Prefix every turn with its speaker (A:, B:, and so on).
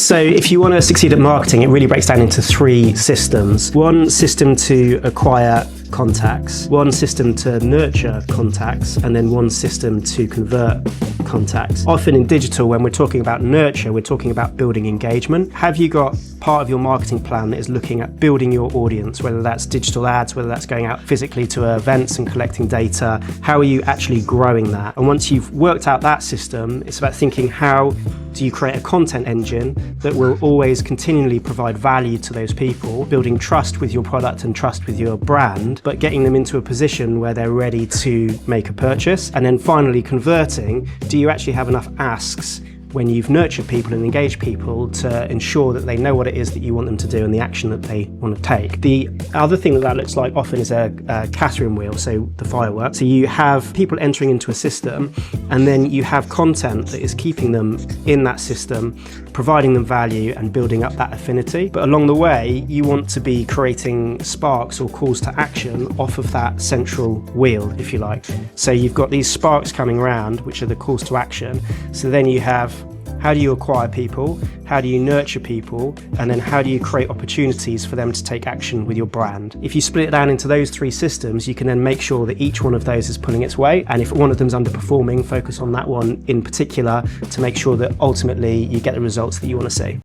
A: So if you want to succeed at marketing, it really breaks down into 3 systems. One system to acquire contacts, one system to nurture contacts, and then one system to convert contacts. Often in digital, when we're talking about nurture, we're talking about building engagement. Have you got part of your marketing plan that is looking at building your audience, whether that's digital ads, whether that's going out physically to events and collecting data? How are you actually growing that? And once you've worked out that system, it's about thinking, how do you create a content engine that will always continually provide value to those people, building trust with your product and trust with your brand, but getting them into a position where they're ready to make a purchase. And then finally converting, do you actually have enough asks when you've nurtured people and engaged people to ensure that they know what it is that you want them to do and the action that they want to take. The other thing that looks like often is a Catherine wheel, so the firework. So you have people entering into a system, and then you have content that is keeping them in that system, providing them value and building up that affinity. But along the way, you want to be creating sparks or calls to action off of that central wheel, if you like. So you've got these sparks coming around, which are the calls to action. So then you have, how do you acquire people? How do you nurture people? And then how do you create opportunities for them to take action with your brand? If you split it down into those 3 systems, you can then make sure that each one of those is pulling its weight. And if one of them's underperforming, focus on that one in particular to make sure that ultimately you get the results that you want to see.